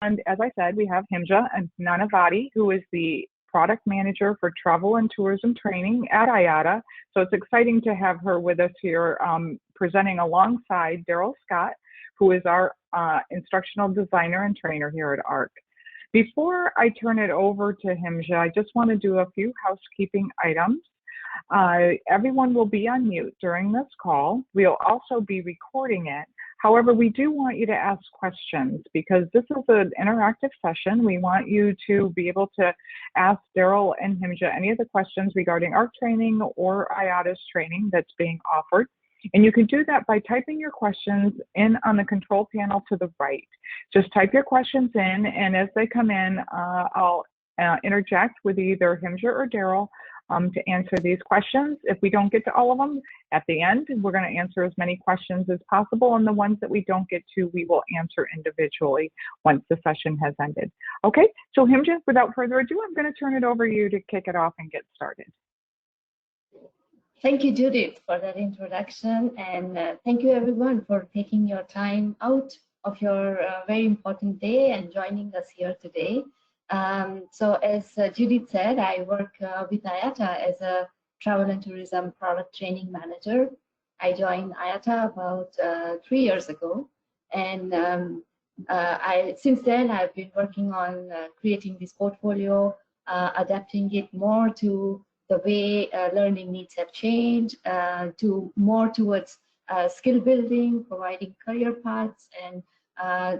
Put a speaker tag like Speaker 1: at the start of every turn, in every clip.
Speaker 1: And as I said, we have Himja and Nanavati, who is the product manager for travel and tourism training at IATA. So it's exciting to have her with us here, presenting alongside Daryl Scott, who is our instructional designer and trainer here at ARC. Before I turn it over to Himja, I just want to do a few housekeeping items. Everyone will be on mute during this call. We'll also be recording it. However, we do want you to ask questions because this is an interactive session. We want you to be able to ask Daryl and Himja any of the questions regarding ARC training or IATA's training that's being offered. And you can do that by typing your questions in on the control panel to the right. Just type your questions in, and as they come in, I'll interject with either Himja or Daryl to answer these questions. If we don't get to all of them, at the end, we're going to answer as many questions as possible, and the ones that we don't get to, we will answer individually once the session has ended. Okay, so Himja, without further ado, I'm going to turn it over to you to kick it off and get started.
Speaker 2: Thank you, Judith, for that introduction, and thank you everyone for taking your time out of your very important day and joining us here today. So as Judith said, I work with IATA as a travel and tourism product training manager. I joined IATA about 3 years ago, and since then I've been working on creating this portfolio, adapting it more to the way learning needs have changed, to more towards skill building, providing career paths, and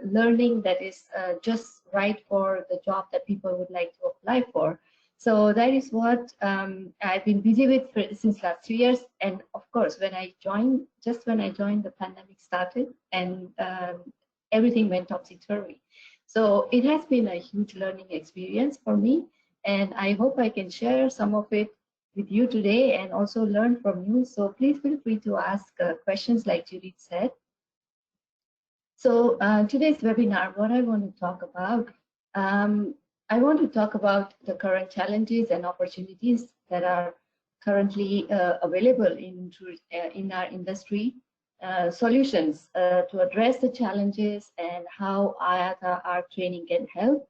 Speaker 2: learning that is just right for the job that people would like to apply for. So that is what I've been busy with since last 3 years. And of course, when I joined, the pandemic started, and everything went topsy-turvy. So it has been a huge learning experience for me, and I hope I can share some of it with you today and also learn from you. So please feel free to ask questions like Judith said. So today's webinar, what I want to talk about, I want to talk about the current challenges and opportunities that are currently available in our industry, solutions to address the challenges, and how IATA ARC training can help,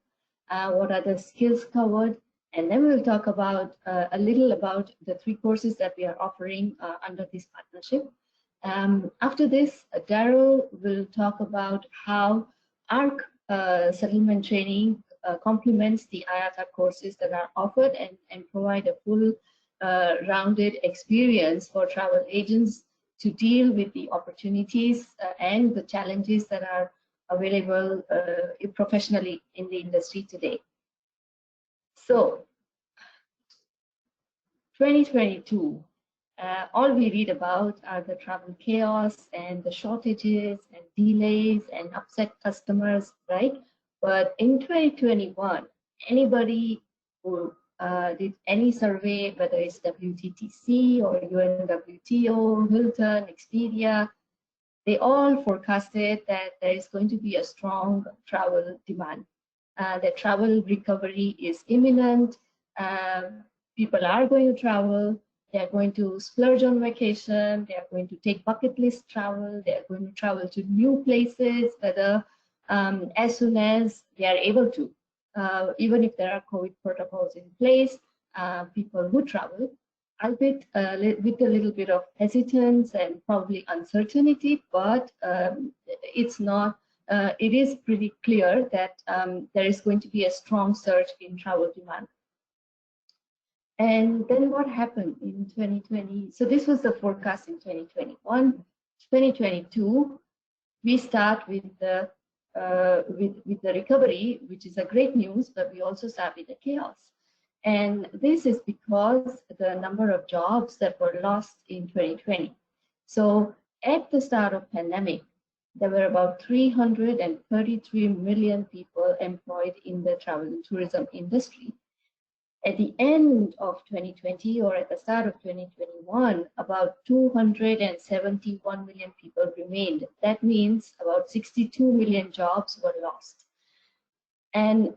Speaker 2: what are the skills covered, and then we'll talk about a little about the 3 courses that we are offering under this partnership. After this, Daryl will talk about how ARC settlement training complements the IATA courses that are offered and provide a full rounded experience for travel agents to deal with the opportunities and the challenges that are available professionally in the industry today. So 2022, all we read about are the travel chaos and the shortages and delays and upset customers, right? But in 2021, anybody who did any survey, whether it's WTTC or UNWTO, Hilton, Expedia, they all forecasted that there is going to be a strong travel demand. The travel recovery is imminent. People are going to travel. They are going to splurge on vacation. They are going to take bucket list travel. They are going to travel to new places, whether as soon as they are able to. Even if there are COVID protocols in place, people would travel, albeit with a little bit of hesitance and probably uncertainty, but it's not. It is pretty clear that there is going to be a strong surge in travel demand. And then what happened in 2020? So this was the forecast in 2021. 2022, we start with the recovery, which is a great news, but we also start with the chaos. And this is because the number of jobs that were lost in 2020. So at the start of pandemic, there were about 333 million people employed in the travel and tourism industry. At the end of 2020 or at the start of 2021, about 271 million people remained. That means about 62 million jobs were lost. And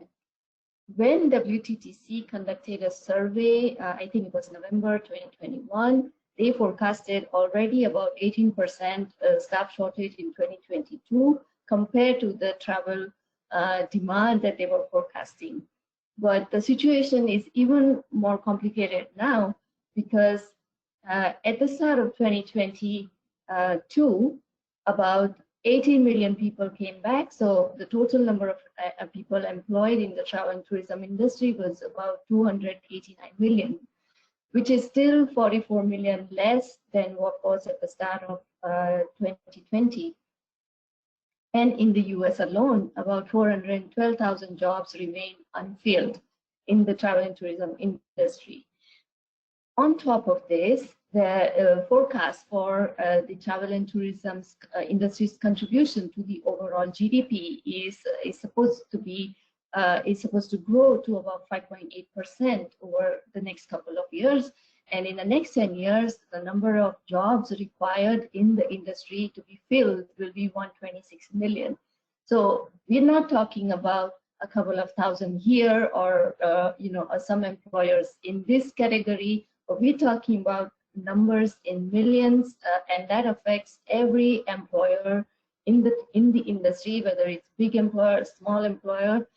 Speaker 2: when WTTC conducted a survey, I think it was November 2021, they forecasted already about 18% staff shortage in 2022 compared to the travel demand that they were forecasting. But the situation is even more complicated now because at the start of 2022, about 18 million people came back. So the total number of people employed in the travel and tourism industry was about 289 million, which is still 44 million less than what was at the start of 2020. And in the US alone, about 412,000 jobs remain unfilled in the travel and tourism industry. On top of this, the forecast for the travel and tourism industry's contribution to the overall GDP is supposed to grow to about 5.8% over the next couple of years. And in the next 10 years, the number of jobs required in the industry to be filled will be 126 million. So we're not talking about a couple of thousand here or some employers in this category, but we're talking about numbers in millions, and that affects every employer in the industry, whether it's big employer, small employer,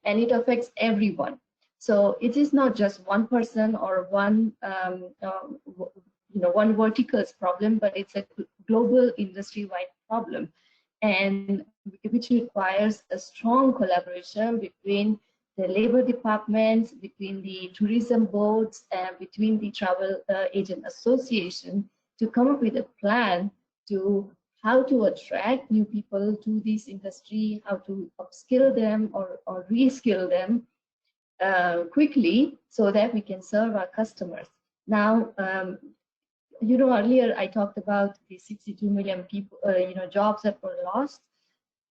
Speaker 2: and it affects everyone. So it is not just one person or one one vertical's problem, but it's a global industry-wide problem, and which requires a strong collaboration between the labor departments, between the tourism boards, and between the travel agent association to come up with a plan to how to attract new people to this industry, how to upskill them or reskill them quickly so that we can serve our customers. Now, earlier I talked about the 62 million people, jobs that were lost.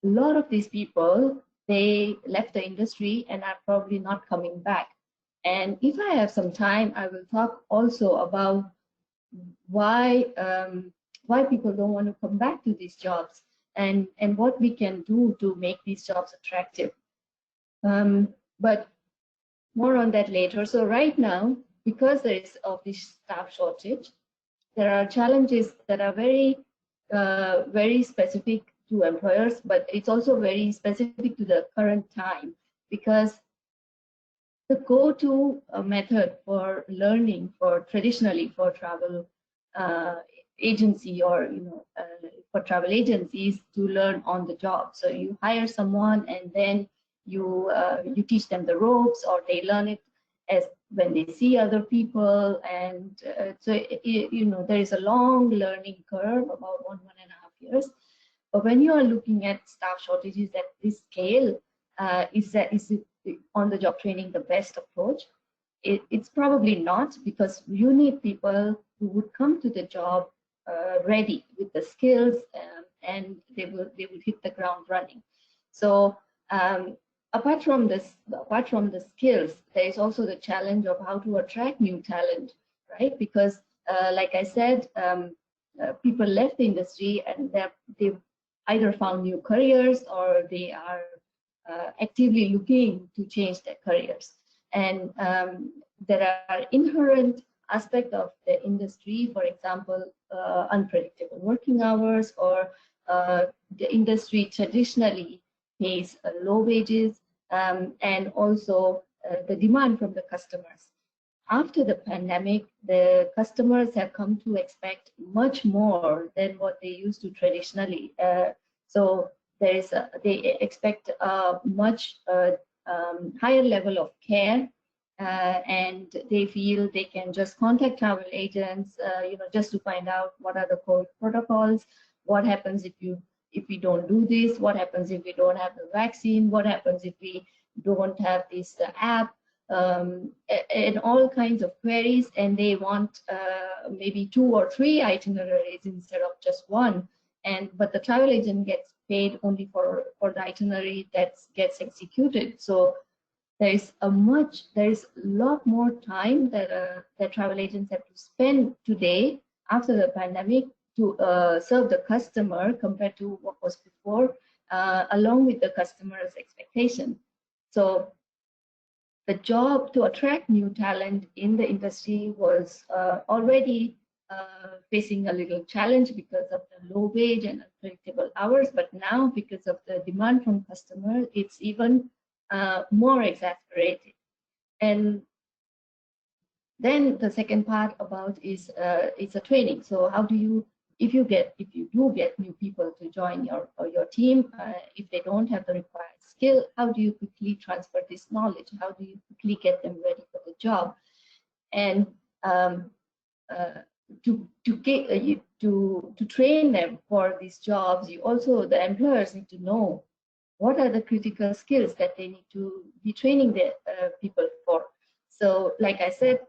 Speaker 2: A lot of these people, they left the industry and are probably not coming back. And if I have some time, I will talk also about why people don't want to come back to these jobs and what we can do to make these jobs attractive. But more on that later. So right now, because there is of this staff shortage, there are challenges that are very, very specific to employers, but it's also very specific to the current time, because the go-to method for learning traditionally for travel agency or for travel agencies to learn on the job. So you hire someone and then you teach them the ropes, or they learn it as when they see other people, and so there is a long learning curve, about 1.5 years. But when you are looking at staff shortages at this scale, is on-the-job training the best approach? It's probably not, because you need people who would come to the job ready with the skills, and they would hit the ground running. So apart from the skills, there is also the challenge of how to attract new talent, right? Because like I said, people left the industry and they've either found new careers or they are actively looking to change their careers. And there are inherent aspects of the industry, for example, unpredictable working hours, or the industry traditionally pays low wages, and also the demand from the customers. After the pandemic, the customers have come to expect much more than what they used to traditionally. So they expect a much higher level of care, and they feel they can just contact travel agents, just to find out what are the COVID protocols, what happens if we don't do this, what happens if we don't have the vaccine, what happens if we don't have this app, and all kinds of queries. And they want maybe 2 or 3 itineraries instead of just one. But the travel agent gets paid only for the itinerary that gets executed. So there is a lot more time that travel agents have to spend today after the pandemic to serve the customer compared to what was before, along with the customer's expectation. So the job to attract new talent in the industry was already facing a little challenge because of the low wage and unpredictable hours, but now because of the demand from customers, it's even more exasperated. And then the second part about is it's a training. So how do you, if you do get new people to join your team, if they don't have the required skill, how do you quickly transfer this knowledge? How do you quickly get them ready for the job? And to train them for these jobs, the employers need to know what are the critical skills that they need to be training the people for. So, like I said,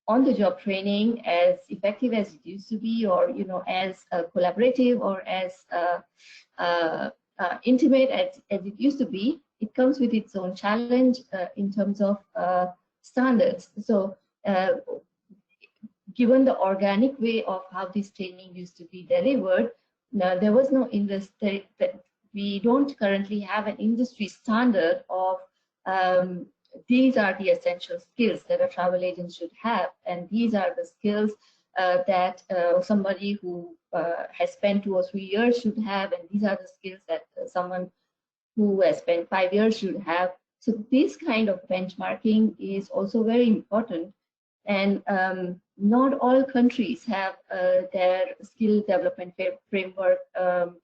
Speaker 2: on-the-job training, as effective as it used to be, or as collaborative or as intimate as it used to be, it comes with its own challenge in terms of standards. So, given the organic way of how this training used to be delivered, there was no industry. We don't currently have an industry standard of these are the essential skills that a travel agent should have, and these are the skills that somebody who has spent 2 or 3 years should have, and these are the skills that someone who has spent 5 years should have. So this kind of benchmarking is also very important, and not all countries have their skill development framework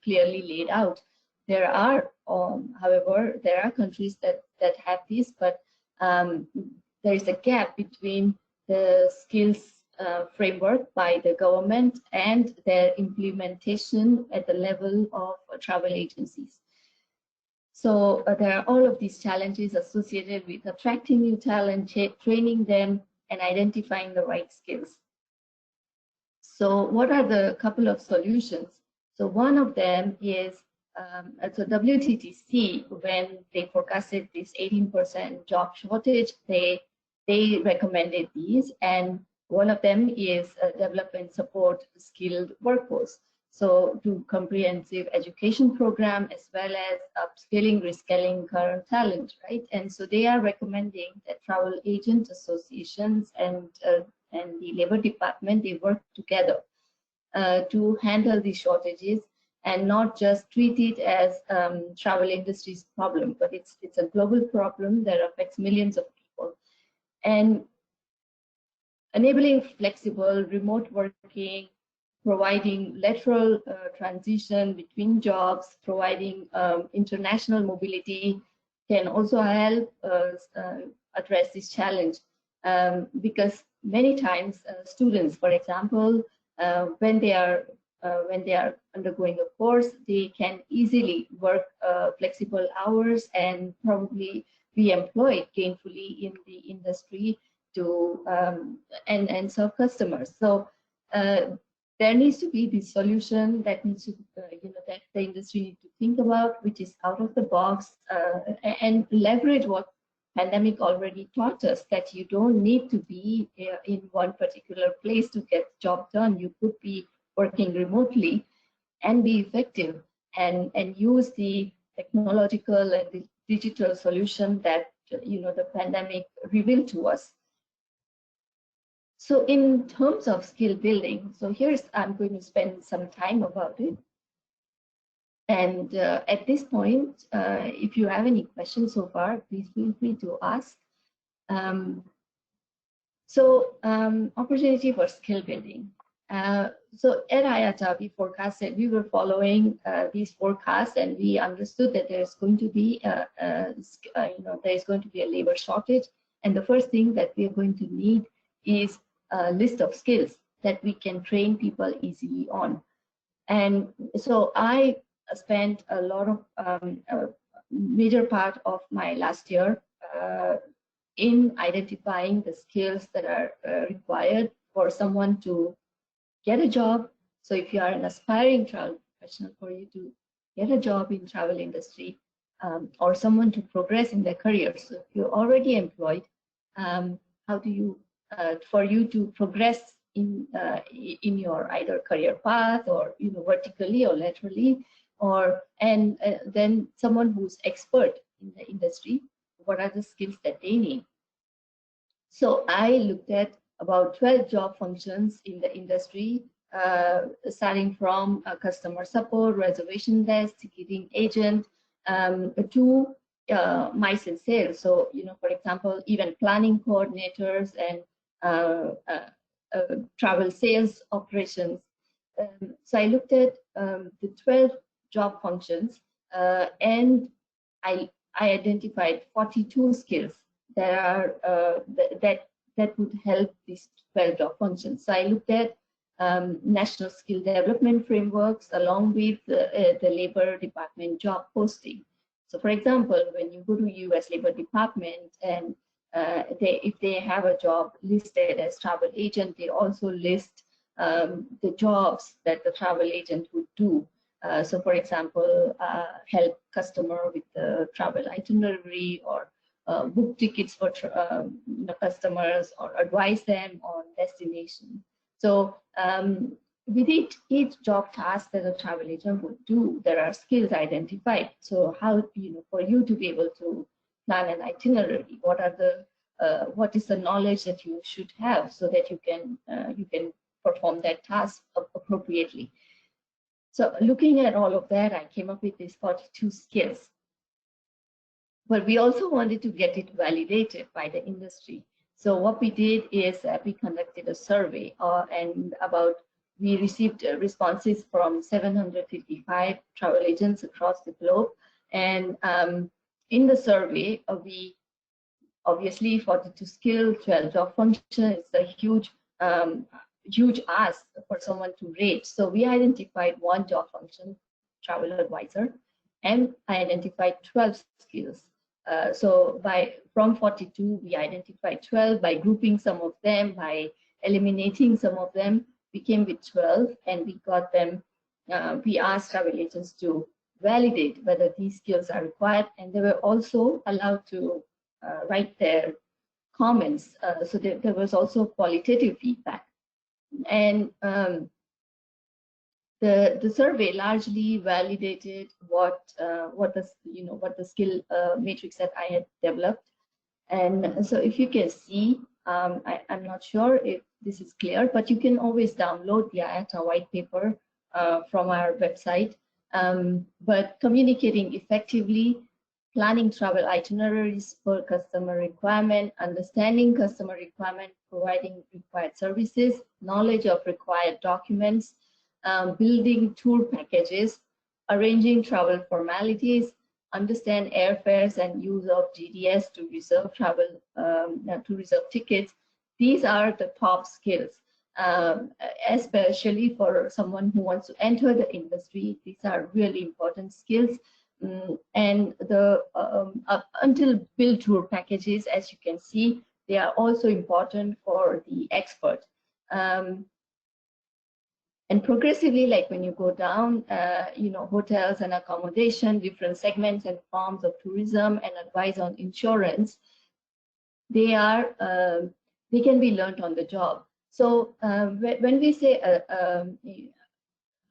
Speaker 2: clearly laid out. There are, however, there are countries that have this, but there is a gap between the skills framework by the government and their implementation at the level of travel agencies. So there are all of these challenges associated with attracting new talent, training them, and identifying the right skills. So what are the couple of solutions? So one of them is, so WTTC, when they forecasted this 18% job shortage, they recommended these, and one of them is develop and support skilled workforce. So do comprehensive education program as well as upskilling, reskilling current talent, right? And so they are recommending that travel agent associations and the labor department, they work together to handle these shortages and not just treat it as travel industry's problem, but it's a global problem that affects millions of people. And enabling flexible remote working, providing lateral transition between jobs, providing international mobility can also help address this challenge. Because many times students, for example, when they are undergoing a course, they can easily work flexible hours and probably be employed gainfully in the industry to and serve customers. So there needs to be this solution that needs to that the industry needs to think about, which is out of the box and leverage what pandemic already taught us, that you don't need to be in one particular place to get the job done. You could be working remotely and be effective and use the technological and the digital solution that the pandemic revealed to us. So in terms of skill building, so I'm going to spend some time about it. And at this point, if you have any questions so far, please feel free to ask. Opportunity for skill building. So at IATA, we were following these forecasts, and we understood that there's going to be there's going to be a labor shortage, and the first thing that we are going to need is a list of skills that we can train people easily on. And so I spent a lot of major part of my last year in identifying the skills that are required for someone to get a job. So if you are an aspiring travel professional, for you to get a job in travel industry, or someone to progress in their career. So if you're already employed, how do you for you to progress in your either career path or vertically or laterally, or then someone who's expert in the industry, what are the skills that they need? So I looked at about 12 job functions in the industry, starting from customer support, reservation desk, ticketing agent, to MICE and sales. So, for example, event planning coordinators and travel sales operations. So I looked at the 12 job functions, and I identified 42 skills that are that would help these 12 job functions. So I looked at national skill development frameworks along with the Labor Department job posting. So, for example, when you go to U.S. Labor Department and if they have a job listed as travel agent, they also list the jobs that the travel agent would do. So, for example, help customer with the travel itinerary, or book tickets for customers, or advise them on destination. So with each job task that a travel agent would do, there are skills identified. So how, for you to be able to plan an itinerary, what is the knowledge that you should have so that you can perform that task appropriately. So looking at all of that, I came up with these 42 skills. But we also wanted to get it validated by the industry. So what we did is we conducted a survey, and we received responses from 755 travel agents across the globe. And in the survey, we obviously 42 skill, 12 job function is a huge ask for someone to rate. So we identified one job function, travel advisor, and I identified 12 skills. So from 42, we identified 12 by grouping some of them, by eliminating some of them, we came with 12, and we got them. We asked travel agents to validate whether these skills are required, and they were also allowed to write their comments. So there was also qualitative feedback, and the survey largely validated what the skill matrix that I had developed. And so if you can see, I'm not sure if this is clear, but you can always download the IATA white paper from our website. But communicating effectively, planning travel itineraries per customer requirement, understanding customer requirement, providing required services, knowledge of required documents, building tour packages, arranging travel formalities, understand airfares and use of GDS to reserve tickets. These are the top skills, especially for someone who wants to enter the industry. These are really important skills. And until build tour packages, as you can see, they are also important for the expert. And progressively, like when you go down, hotels and accommodation, different segments and forms of tourism, and advice on insurance, they can be learned on the job. So when we say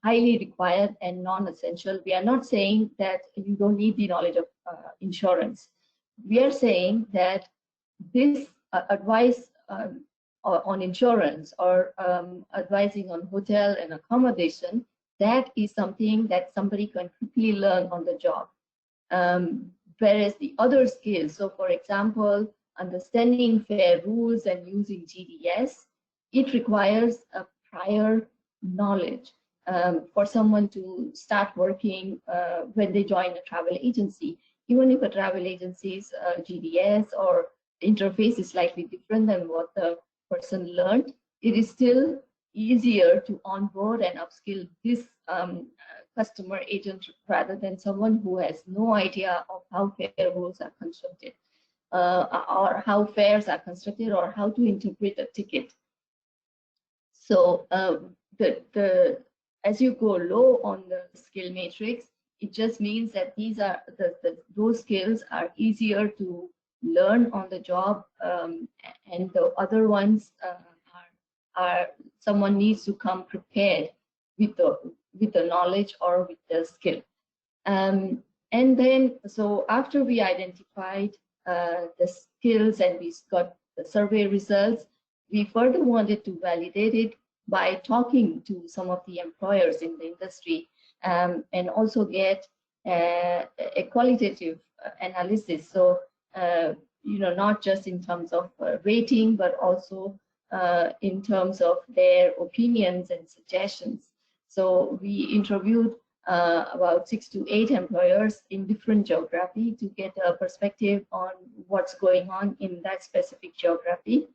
Speaker 2: highly required and non-essential, we are not saying that you don't need the knowledge of insurance. We are saying that this advice on insurance, or advising on hotel and accommodation, that is something that somebody can quickly learn on the job. Whereas the other skills, so for example, understanding fare rules and using GDS, it requires a prior knowledge for someone to start working when they join a travel agency. Even if a travel agency's GDS or interface is slightly different than what the person learned, it is still easier to onboard and upskill this customer agent rather than someone who has no idea of how fare rules are constructed, or how fares are constructed, or how to interpret a ticket. So as you go low on the skill matrix, it just means that those skills are easier to learn on the job, and the other ones are someone needs to come prepared with the knowledge or with the skill. And then, so after we identified the skills and we got the survey results, we further wanted to validate it by talking to some of the employers in the industry, and also get a qualitative analysis. So, not just in terms of rating, but also in terms of their opinions and suggestions. So we interviewed about 6 to 8 employers in different geography to get a perspective on what's going on in that specific geography.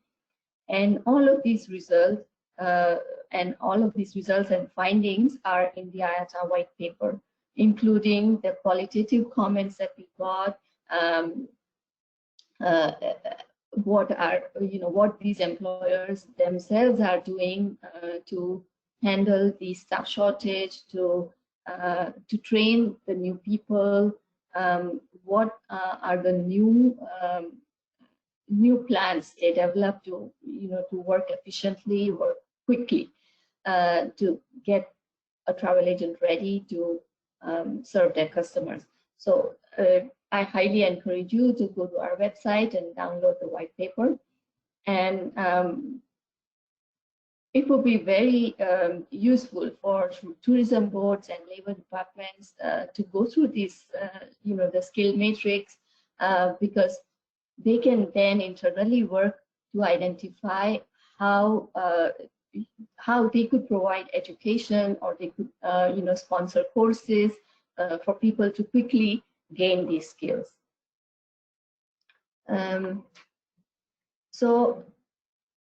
Speaker 2: And all of these results and findings are in the IATA white paper, including the qualitative comments that we got, what these employers themselves are doing to handle the staff shortage, to train the new people, what are the new plans they develop to work efficiently, work quickly, to get a travel agent ready to serve their customers. So I highly encourage you to go to our website and download the white paper. And it will be very useful for tourism boards and labor departments to go through this, the skill matrix, because they can then internally work to identify how they could provide education, or they could, sponsor courses for people to quickly gain these skills. So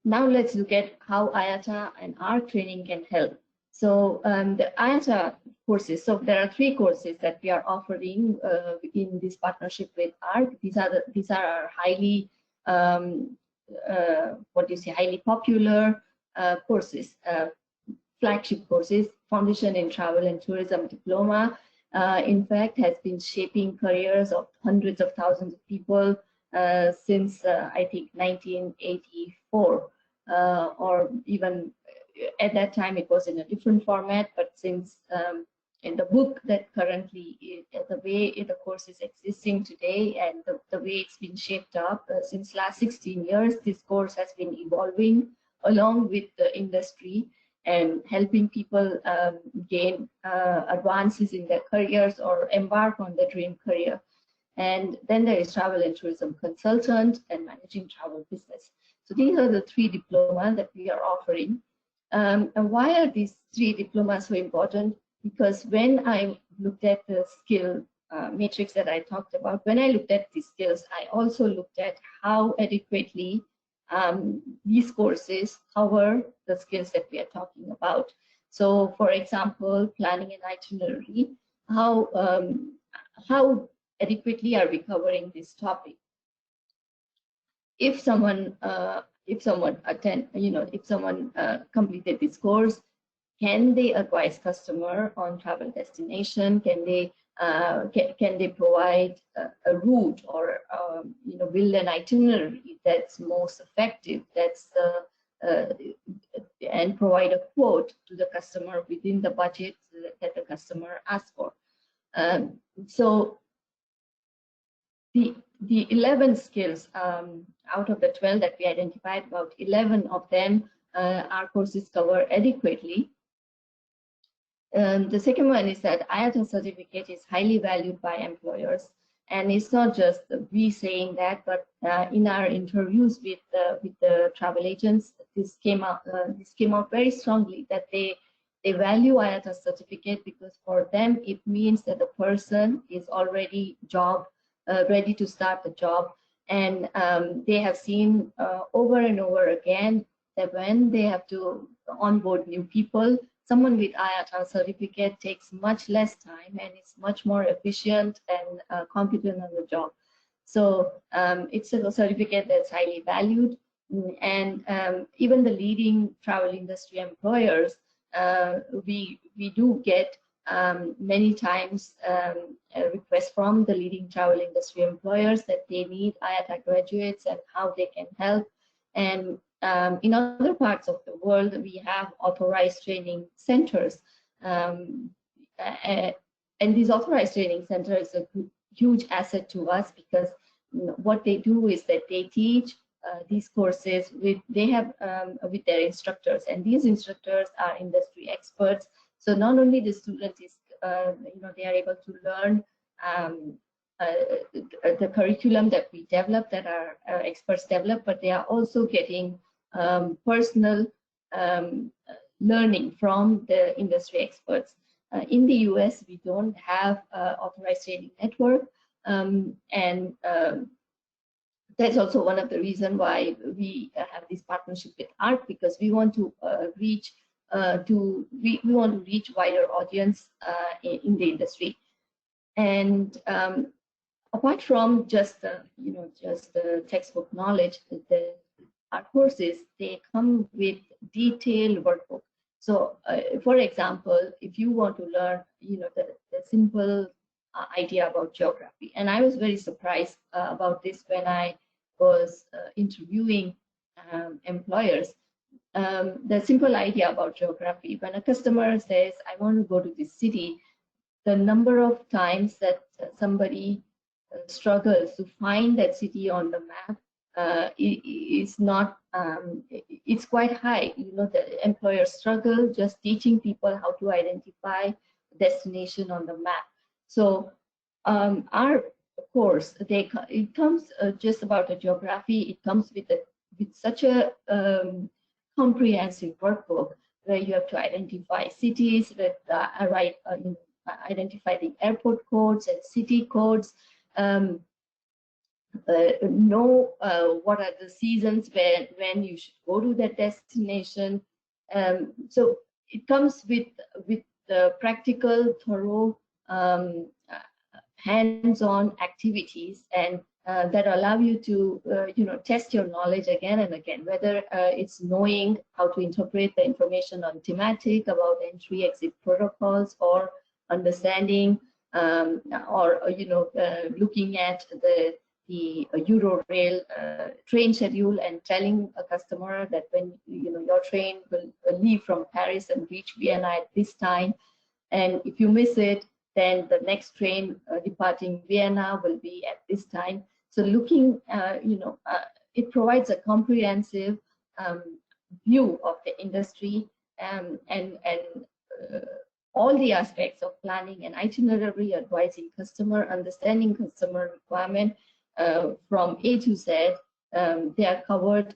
Speaker 2: now let's look at how IATA and ARC training can help. So the IATA courses, so there are 3 courses that we are offering in this partnership with ARC. These are our highly, highly popular courses, flagship courses. Foundation in Travel and Tourism Diploma, in fact, has been shaping careers of hundreds of thousands of people since I think 1984, or even at that time it was in a different format, but since in the book that currently, the way the course is existing today and the way it's been shaped up since last 16 years, this course has been evolving along with the industry and helping people gain advances in their careers or embark on their dream career. And then there is Travel and Tourism Consultant and Managing Travel Business. So these are the 3 diplomas that we are offering. And why are these 3 diplomas so important? Because when I looked at the skill matrix that I talked about, when I looked at these skills, I also looked at how adequately these courses cover the skills that we are talking about. So, for example, planning an itinerary, how adequately are we covering this topic? If someone completed this course, can they advise customer on travel destination? Can they provide a route, or build an itinerary that's most effective, and provide a quote to the customer within the budget that the customer asked for? So the 11 skills out of the 12 that we identified, about 11 of them our courses cover adequately. The second one is that IATA certificate is highly valued by employers, and it's not just we saying that, but in our interviews with the travel agents, this came out very strongly, that they value IATA certificate because for them it means that the person is already ready to start the job, and they have seen over and over again that when they have to onboard new people, someone with IATA certificate takes much less time and is much more efficient and competent on the job. So it's a certificate that's highly valued, and even the leading travel industry employers, we do get many times a request from the leading travel industry employers that they need IATA graduates and how they can help. And in other parts of the world, we have authorized training centers, and these authorized training centers are a huge asset to us, because what they do is that they teach these courses with with their instructors, and these instructors are industry experts. So not only the student is they are able to learn the curriculum that we develop, that our experts develop, but they are also getting personal learning from the industry experts. In the US, we don't have authorized training network, and that's also one of the reasons why we have this partnership with ARC, because we want to reach we want to reach wider audience in the industry. And apart from just the textbook knowledge, our courses, they come with detailed workbook. So for example, if you want to learn the simple idea about geography, and I was very surprised about this when I was interviewing employers. The simple idea about geography, when a customer says, I want to go to this city, the number of times that somebody struggles to find that city on the map is not, it's quite high. The employers struggle just teaching people how to identify destination on the map. So our course, it comes just about the geography. It comes with such a comprehensive workbook where you have to identify cities, identify the airport codes and city codes, know what are the seasons when you should go to that destination. So it comes with the practical, thorough, hands-on activities, and that allow you to test your knowledge again and again, whether it's knowing how to interpret the information on thematic about entry-exit protocols, or understanding or looking at the Eurorail train schedule and telling a customer that when your train will leave from Paris and reach Vienna at this time, and if you miss it, then the next train departing Vienna will be at this time. So looking, it provides a comprehensive view of the industry and all the aspects of planning and itinerary, advising customer, understanding customer requirement from A to Z. They are covered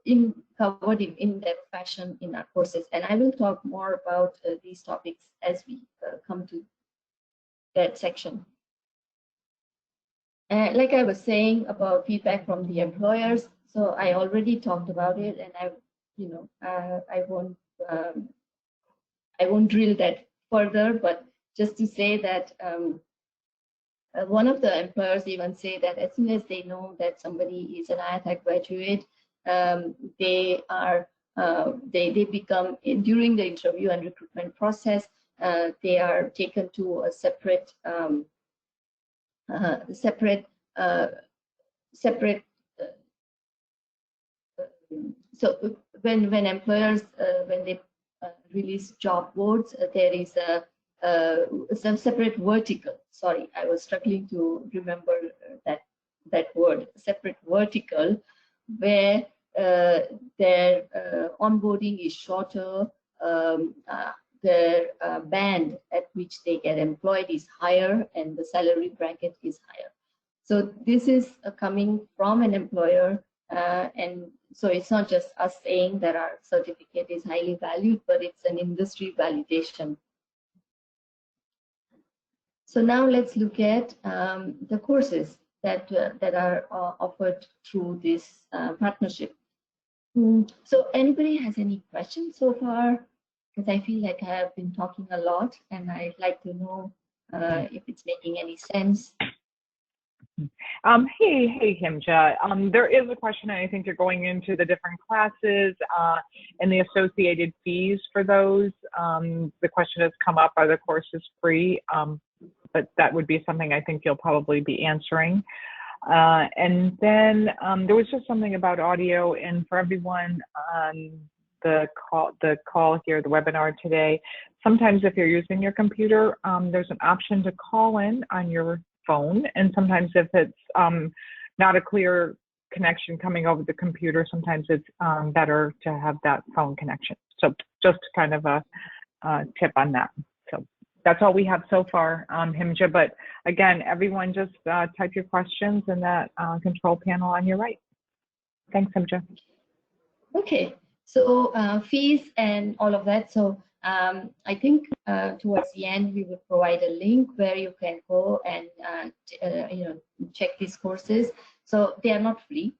Speaker 2: in in-depth fashion in our courses, and I will talk more about these topics as we come to that section. Like I was saying about feedback from the employers, so I already talked about it, and I won't drill that further, but just to say that one of the employers even say that as soon as they know that somebody is an IATA graduate, they become, during the interview and recruitment process, they are taken to a separate so when employers when they release job boards, there is some separate vertical. Sorry, I was struggling to remember that word, separate vertical, where their onboarding is shorter, their band at which they get employed is higher, and the salary bracket is higher. So this is coming from an employer, and so it's not just us saying that our certificate is highly valued, but it's an industry validation. So now let's look at the courses that are offered through this partnership. So anybody has any questions so far? Because I feel like I have been talking a lot, and I'd like to know if it's making any sense.
Speaker 1: Hey, Himja. There is a question, and I think you're going into the different classes and the associated fees for those. The question has come up, are the courses free? But that would be something I think you'll probably be answering. And then there was just something about audio, and for everyone on the call here, the webinar today, sometimes if you're using your computer, there's an option to call in on your phone, and sometimes if it's not a clear connection coming over the computer, sometimes it's better to have that phone connection. So just kind of a tip on that. So that's all we have so far, Himja. But again, everyone just type your questions in that control panel on your right. Thanks, Himja.
Speaker 2: Okay, so fees and all of that. So I think towards the end we will provide a link where you can go and check these courses. So they are not free.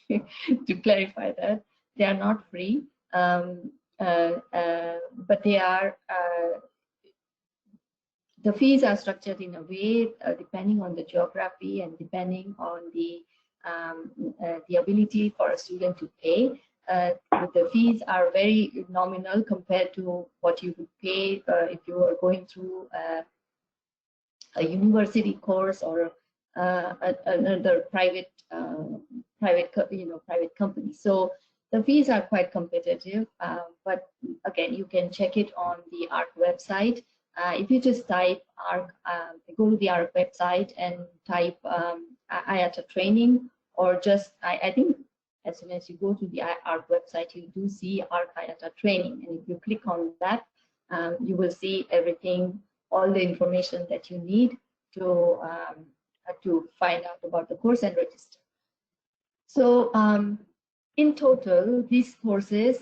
Speaker 2: To clarify that, they are not free, but they are. The fees are structured in a way depending on the geography and depending on the ability for a student to pay. The fees are very nominal compared to what you would pay if you were going through a university course or another private company. So the fees are quite competitive, but again, you can check it on the ARC website. If you just type ARC, go to the ARC website and type IATA Training, or just, I think as soon as you go to the ARC website, you do see ARC IATA Training. And if you click on that, you will see everything, all the information that you need to find out about the course and register. So in total, these courses,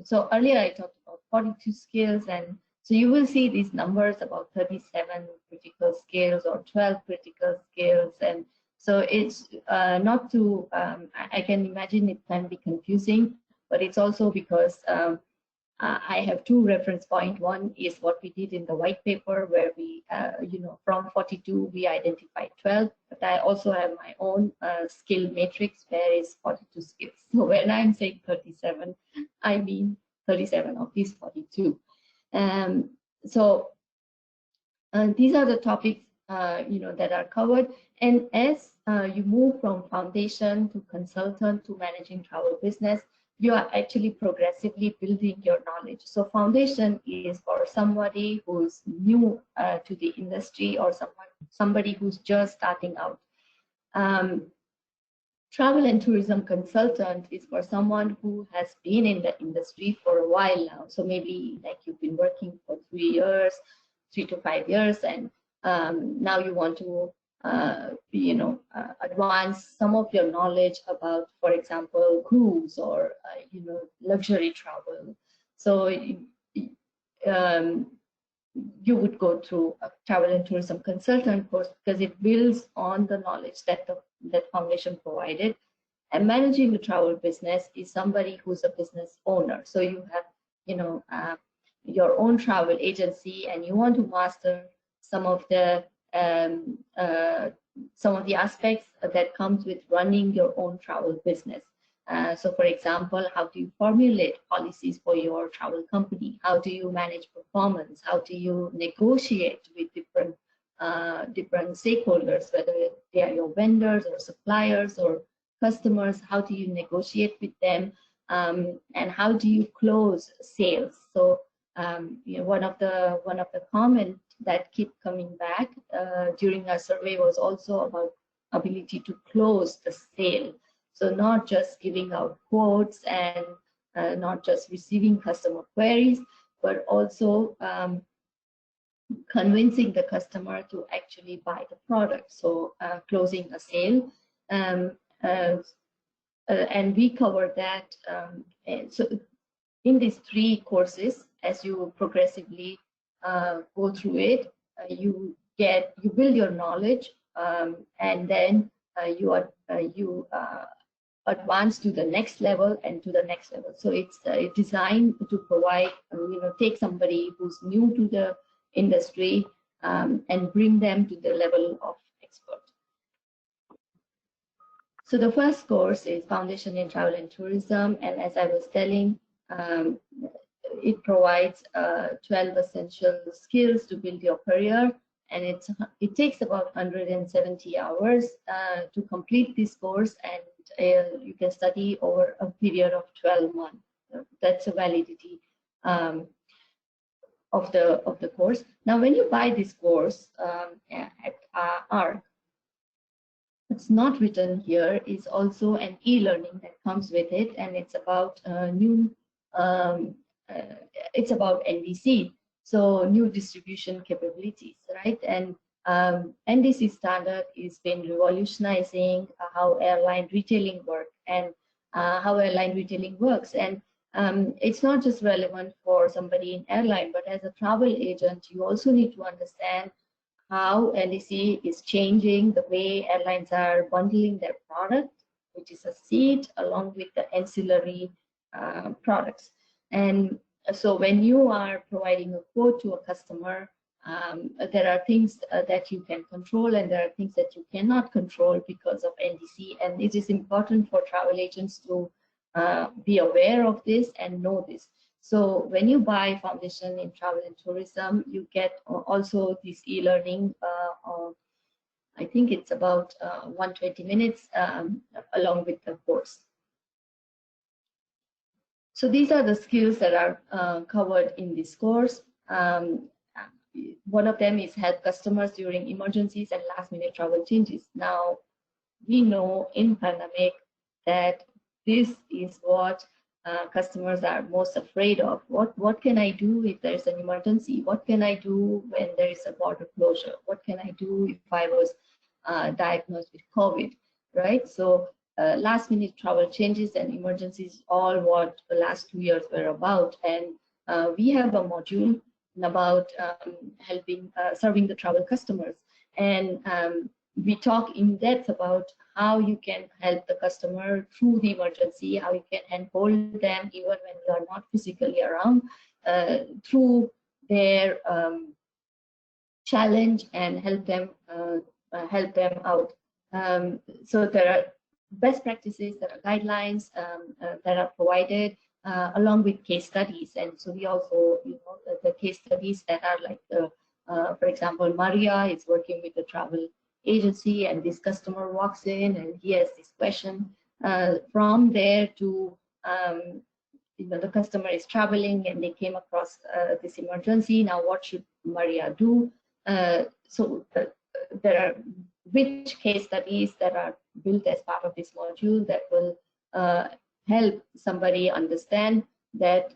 Speaker 2: so earlier I talked about 42 skills, and so you will see these numbers about 37 critical skills or 12 critical skills. And so it's not to, I can imagine it can be confusing, but it's also because I have two reference points. One is what we did in the white paper where we, from 42, we identified 12, but I also have my own skill matrix where is 42 skills. So when I'm saying 37, I mean 37 of these 42. So these are the topics, that are covered. And as you move from foundation to consultant to managing travel business, you are actually progressively building your knowledge. So foundation is for somebody who's new to the industry or somebody who's just starting out. Travel and tourism consultant is for someone who has been in the industry for a while now. So maybe like you've been working for 3 years, 3 to 5 years, and now you want to advance some of your knowledge about, for example, cruise or luxury travel. So you would go through a travel and tourism consultant course because it builds on the knowledge that that foundation provided. And managing the travel business is somebody who's a business owner. So you have your own travel agency, and you want to master some of the aspects that comes with running your own travel business. So for example, how do you formulate policies for your travel company? How do you manage performance? How do you negotiate with different stakeholders, whether they are your vendors or suppliers or customers? How do you negotiate with them? And how do you close sales? So one of the comments that keep coming back during our survey was also about ability to close the sale. So not just giving out quotes and not just receiving customer queries, but also convincing the customer to actually buy the product. So closing a sale. And we cover that. So in these 3 courses, as you progressively go through it, you build your knowledge, and then you advance to the next level and to the next level. So it's designed to provide, take somebody who's new to the industry and bring them to the level of expert. So the first course is Foundation in Travel and Tourism, and as I was telling, it provides 12 essential skills to build your career, and it takes about 170 hours to complete this course, and you can study over a period of 12 months. That's a validity of the course. Now, when you buy this course at ARC, what's not written here is also an e-learning that comes with it, and it's about um, uh, it's about NDC, so new distribution capabilities, right? And NDC standard is been revolutionizing how airline retailing work and how airline retailing works. And it's not just relevant for somebody in airline, but as a travel agent, you also need to understand how NDC is changing the way airlines are bundling their product, which is a seat, along with the ancillary products. And so when you are providing a quote to a customer, there are things that you can control and there are things that you cannot control because of NDC. And it is important for travel agents to be aware of this and know this. So when you buy foundation in travel and tourism, you get also this e-learning. I think it's about 120 minutes along with the course. So these are the skills that are covered in this course. One of them is help customers during emergencies and last-minute travel changes. Now, we know in pandemic that this is what customers are most afraid of. What can I do if there's an emergency? What can I do when there is a border closure? What can I do if I was diagnosed with COVID, right? So last minute travel changes and emergencies, all what the last 2 years were about. And we have a module about helping serving the travel customers. And we talk in depth about how you can help the customer through the emergency, how you can handhold them even when you are not physically around, through their challenge, and help them out. So there are best practices, there are guidelines that are provided along with case studies. And so we also, the case studies that are like, for example, Maria is working with the travel agency, and this customer walks in and he has this question. From there to the customer is traveling and they came across this emergency. Now what should Maria do? So there are rich case studies that are built as part of this module that will help somebody understand that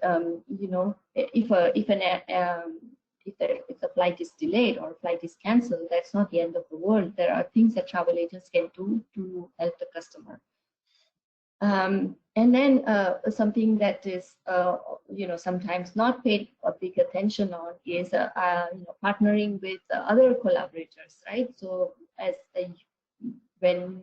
Speaker 2: if a flight is delayed or a flight is cancelled, that's not the end of the world. There are things that travel agents can do to help the customer. And then something that is sometimes not paid a big attention on is partnering with other collaborators, right? So as when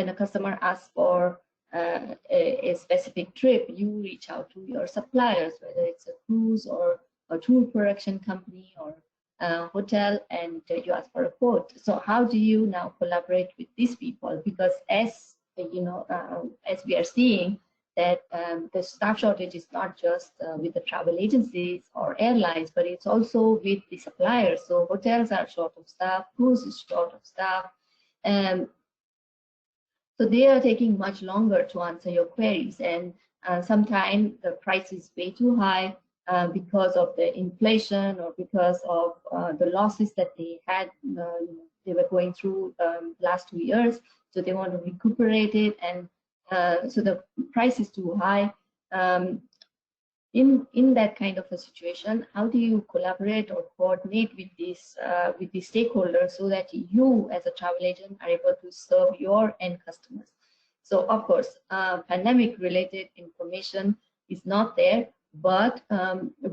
Speaker 2: a customer asks for a specific trip, you reach out to your suppliers, whether it's a cruise or a tour production company or a hotel, and you ask for a quote. So how do you now collaborate with these people? Because as we are seeing that the staff shortage is not just with the travel agencies or airlines, but it's also with the suppliers. So hotels are short of staff, cruise is short of staff, and so they are taking much longer to answer your queries, and sometimes the price is way too high because of the inflation or because of the losses that they had, they were going through last 2 years. So they want to recuperate it, and so the price is too high. In that kind of a situation, how do you collaborate or coordinate with these stakeholders so that you as a travel agent are able to serve your end customers? So of course, pandemic related information is not there, but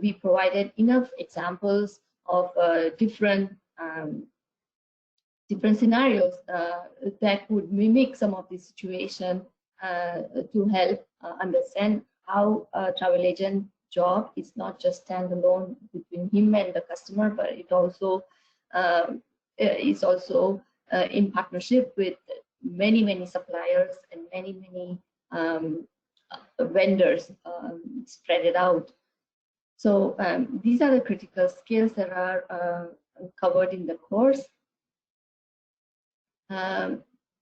Speaker 2: we provided enough examples of different scenarios that would mimic some of the situation to help understand how a travel agent job is not just standalone between him and the customer, but it also is also in partnership with many suppliers and many vendors spread it out. So these are the critical skills that are covered in the course.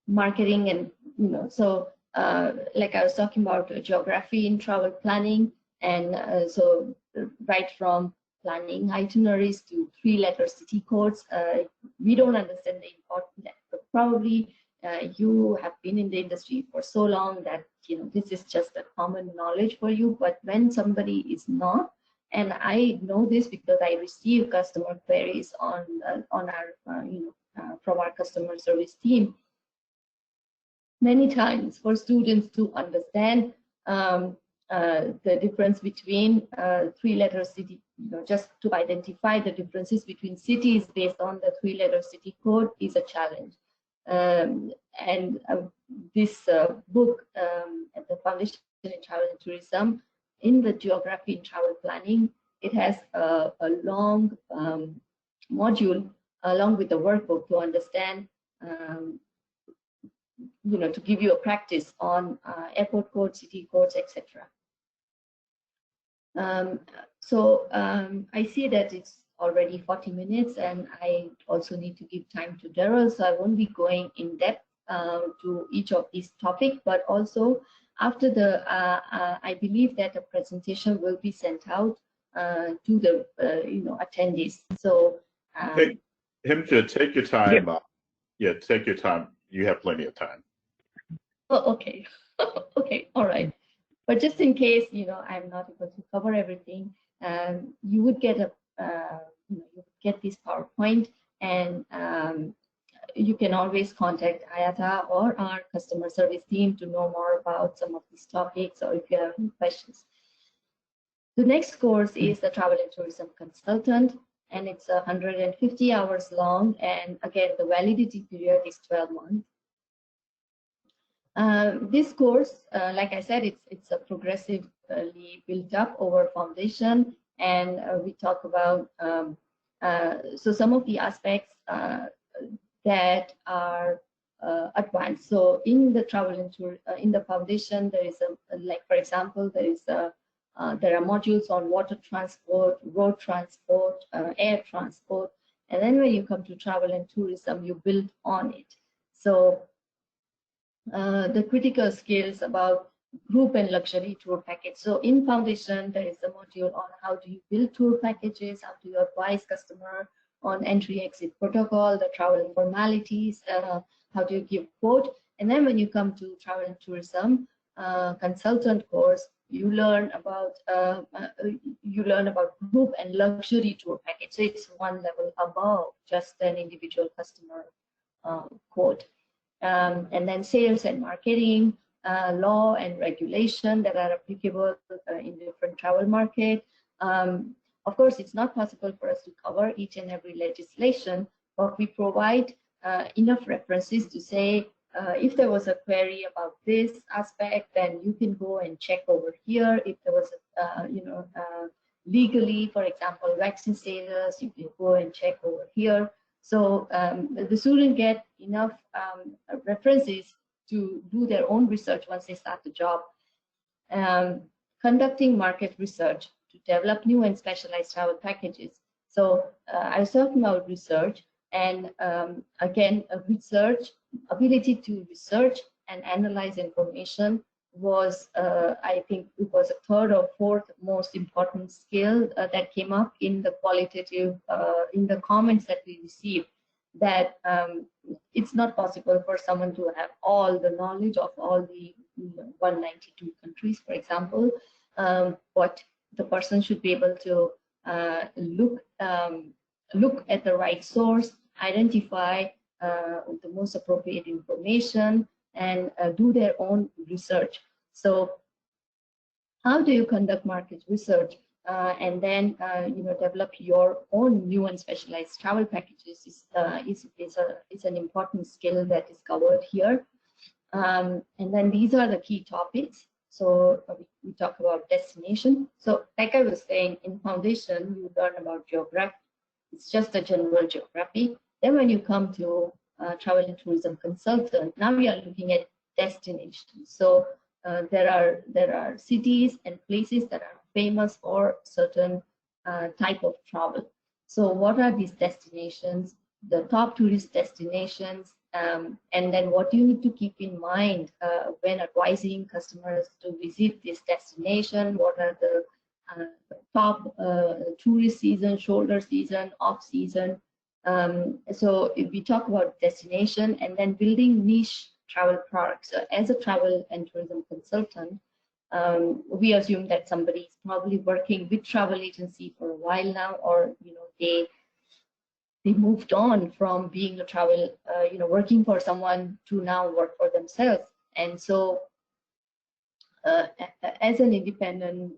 Speaker 2: Marketing and so like I was talking about geography in travel planning, and so right from planning itineraries to 3-letter city codes, we don't understand the importance. Probably you have been in the industry for so long that this is just a common knowledge for you. But when somebody is not, and I know this because I receive customer queries on our from our customer service team many times, for students to understand the difference between three-letter city, just to identify the differences between cities based on the three-letter city code is a challenge. This book, The Foundation in Travel and Tourism, in the Geography in Travel Planning, it has a long module along with the workbook to understand, to give you a practice on airport codes, city codes, etc. I see that it's already 40 minutes, and I also need to give time to Daryl, so I won't be going in depth to each of these topics, but also after the, I believe that a presentation will be sent out to the attendees. So
Speaker 3: Himja, take your time. Yeah, take your time. You have plenty of time.
Speaker 2: Oh, okay. Okay, all right. But just in case I'm not able to cover everything, you would get a you would get this PowerPoint, and you can always contact IATA or our customer service team to know more about some of these topics, or if you have any questions. The next course is the Travel and Tourism Consultant, and it's 150 hours long, and again, the validity period is 12 months. This course, like I said, it's a progressively built up over foundation, and we talk about so some of the aspects that are advanced. So in the travel and tour, in the foundation, there is like for example, there are modules on water transport, road transport, air transport, and then when you come to travel and tourism, you build on it. So the critical skills about group and luxury tour package. So in foundation, there is a module on how do you build tour packages, how do you advise customer on entry-exit protocol, the travel formalities, how do you give quote. And then when you come to travel and tourism consultant course, you learn about group and luxury tour package. So it's one level above just an individual customer quote. And then sales and marketing, law and regulation that are applicable in different travel market. Of course, it's not possible for us to cover each and every legislation, but we provide enough references to say, if there was a query about this aspect, then you can go and check over here. If there was, legally, for example, vaccine status, you can go and check over here. So the student get enough references to do their own research once they start the job. Conducting market research to develop new and specialized travel packages. So I was talking about research, and again, ability to research and analyze information was, I think it was a third or fourth most important skill that came up in the qualitative, in the comments that we received, that it's not possible for someone to have all the knowledge of all the 192 countries, for example, but the person should be able to look at the right source, identify the most appropriate information, and do their own research. So how do you conduct market research and then develop your own new and specialized travel packages is an important skill that is covered here. And then these are the key topics. So we talk about destination. So like I was saying, in foundation, you learn about geography. It's just a general geography. Then when you come to travel and tourism consultant, now we are looking at destinations. So there are cities and places that are famous for certain type of travel. So what are these destinations, the top tourist destinations, and then what you need to keep in mind when advising customers to visit this destination? What are the top tourist season, shoulder season, off season? So if we talk about destination and then building niche travel products. So as a travel and tourism consultant, we assume that somebody is probably working with travel agency for a while now, or they moved on from being a travel, working for someone to now work for themselves. And so as an independent,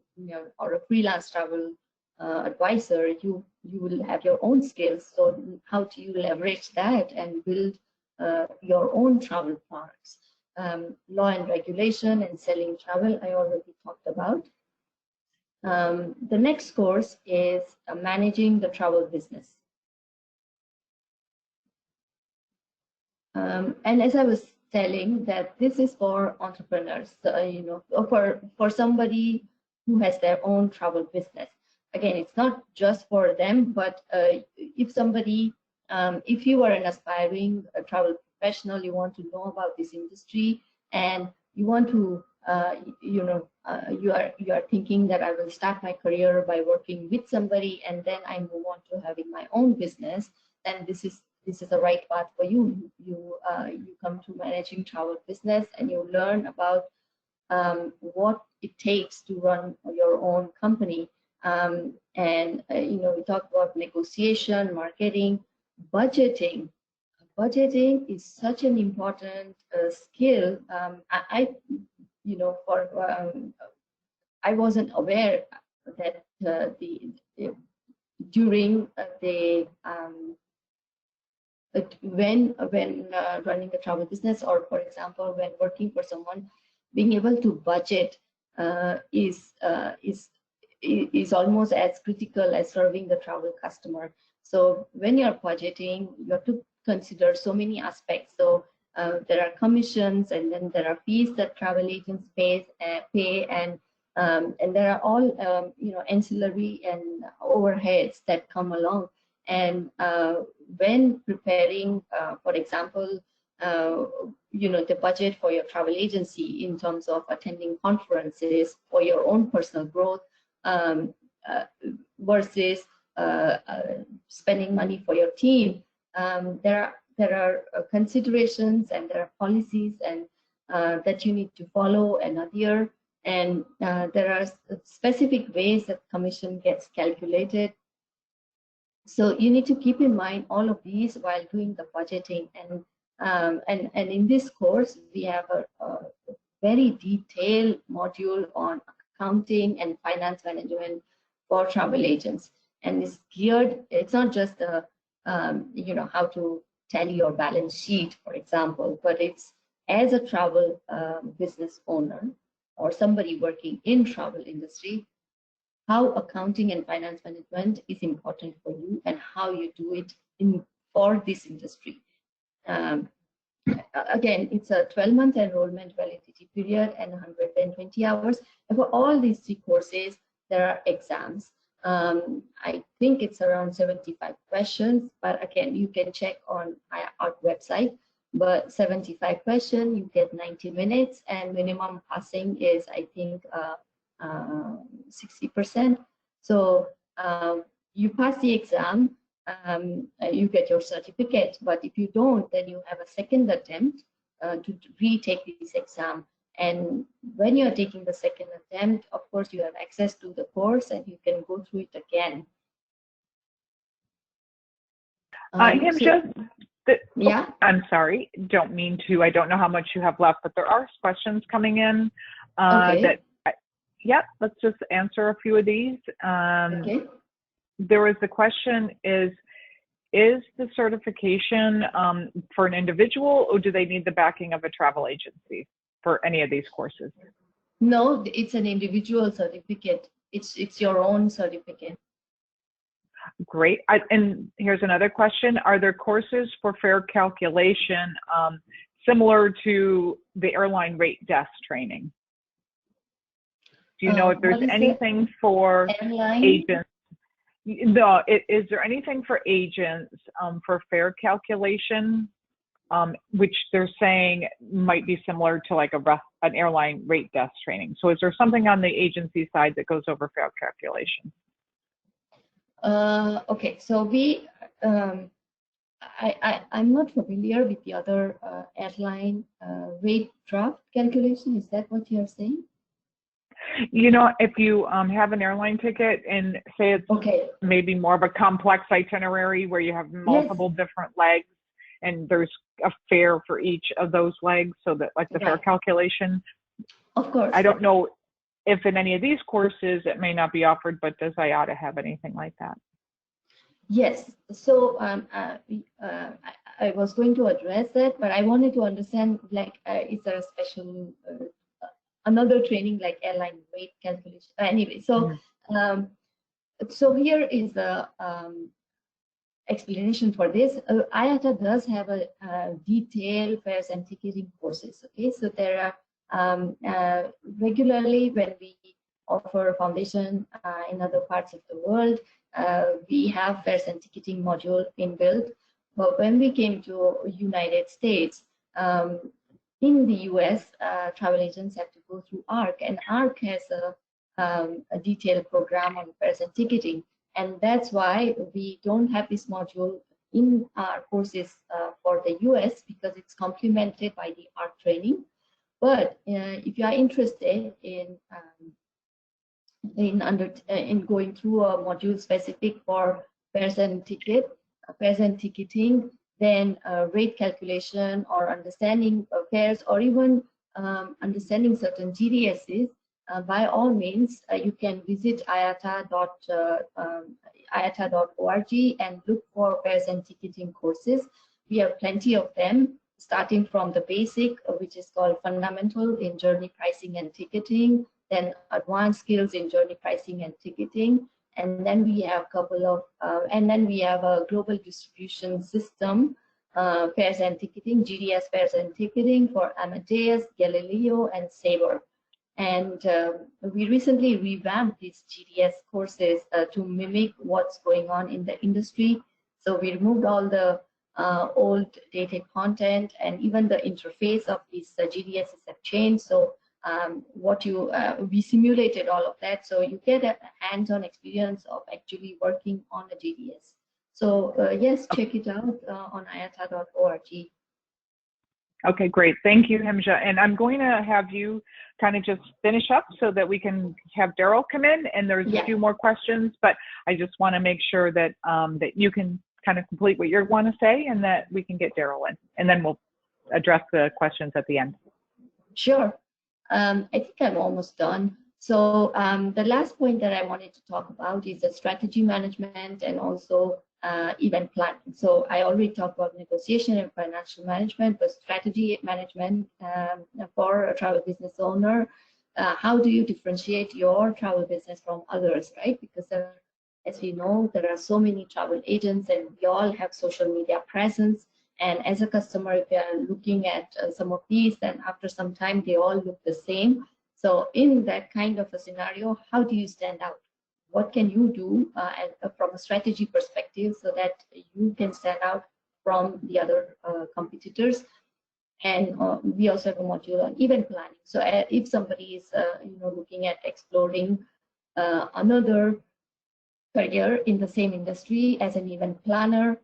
Speaker 2: or a freelance travel advisor, you will have your own skills. So how do you leverage that and build your own travel products? Law and regulation and selling travel, I already talked about. The next course is managing the travel business. And as I was telling, that this is for entrepreneurs, for somebody who has their own travel business. Again, it's not just for them, but if somebody, if you are an aspiring travel professional, you want to know about this industry, and you want to, you are thinking that I will start my career by working with somebody, and then I move on to having my own business, then this is the right path for you. You come to managing travel business, and you learn about what it takes to run your own company. And we talk about negotiation, marketing, budgeting. Budgeting is such an important skill. I wasn't aware that during the when running a travel business, or for example when working for someone, being able to budget is almost as critical as serving the travel customer. So when you're budgeting, you have to consider so many aspects. So there are commissions, and then there are fees that travel agents pay, and there are all ancillary and overheads that come along. And when preparing, for example, the budget for your travel agency in terms of attending conferences for your own personal growth versus spending money for your team, there are considerations, and there are policies and that you need to follow and adhere. And there are specific ways that commission gets calculated. So you need to keep in mind all of these while doing the budgeting. And in this course, we have a very detailed module on accounting and finance management for travel agents. And it's geared, it's not just how to tally your balance sheet, for example, but it's as a travel business owner or somebody working in travel industry, how accounting and finance management is important for you, and how you do it for this industry. Again, it's a 12-month enrollment validity period and 120 hours. And for all these 3 courses, there are exams. I think it's around 75 questions, but again, you can check on our website. But 75 questions, you get 90 minutes, and minimum passing is, I think, 60%. So you pass the exam, you get your certificate. But if you don't, then you have a second attempt to retake this exam. And when you're taking the second attempt, of course, you have access to the course, and you can go through it again.
Speaker 1: Yeah. I'm sorry. Don't mean to. I don't know how much you have left, but there are questions coming in
Speaker 2: okay.
Speaker 1: Yep, let's just answer a few of these.
Speaker 2: Okay.
Speaker 1: There was the question, is the certification for an individual, or do they need the backing of a travel agency for any of these courses?
Speaker 2: No, it's an individual certificate. It's your own certificate.
Speaker 1: Great. And here's another question. Are there courses for fare calculation similar to the airline rate desk training? Do you know if there's anything for agents? No, is there anything for agents for fare calculation, which they're saying might be similar to like an airline rate desk training? So is there something on the agency side that goes over fare calculation?
Speaker 2: Okay, so we I'm not familiar with the other airline rate draft calculation. Is that what you're saying?
Speaker 1: You know, if you have an airline ticket and say it's maybe more of a complex itinerary where you have multiple different legs and there's a fare for each of those legs, so that like the fare calculation.
Speaker 2: Of course.
Speaker 1: I don't know if in any of these courses it may not be offered, but does IATA have anything like that?
Speaker 2: Yes. So I was going to address that, but I wanted to understand, like, is there a special another training like airline rate calculation? Anyway, so so here is the explanation for this. IATA does have a detailed fares and ticketing courses. Okay, so there are regularly when we offer foundation in other parts of the world, we have fares and ticketing module inbuilt. But when we came to United States, in the US, travel agents have to go through ARC, and ARC has a detailed program on fares and ticketing. And that's why we don't have this module in our courses for the US, because it's complemented by the ARC training. But if you are interested in going through a module specific for fares and ticketing, then rate calculation or understanding fares, or even understanding certain GDSs, by all means, you can visit IATA.org and look for fares and ticketing courses. We have plenty of them, starting from the basic, which is called Fundamental in Journey Pricing and Ticketing, then Advanced Skills in Journey Pricing and Ticketing, and then we have a Global Distribution System fares and ticketing, GDS fares and ticketing for Amadeus, Galileo, and Sabre. And we recently revamped these GDS courses to mimic what's going on in the industry. So we removed all the old dated content, and even the interface of these GDSs have changed. So we simulated all of that, so you get a hands-on experience of actually working on a GDS. So yes, check it out on IATA.org.
Speaker 1: Okay, great. Thank you, Himja. And I'm going to have you kind of just finish up so that we can have Daryl come in. And there's a few more questions, but I just want to make sure that that you can kind of complete what you want to say, and that we can get Daryl in, and then we'll address the questions at the end.
Speaker 2: Sure. I think I'm almost done. So the last point that I wanted to talk about is the strategy management and also event planning. So I already talked about negotiation and financial management, but strategy management for a travel business owner. How do you differentiate your travel business from others, right? Because as we know, there are so many travel agents, and we all have social media presence. And as a customer, if you are looking at some of these, then after some time, they all look the same. So in that kind of a scenario, how do you stand out? What can you do from a strategy perspective so that you can stand out from the other competitors? And we also have a module on event planning. So if somebody is looking at exploring another career in the same industry as an event planner,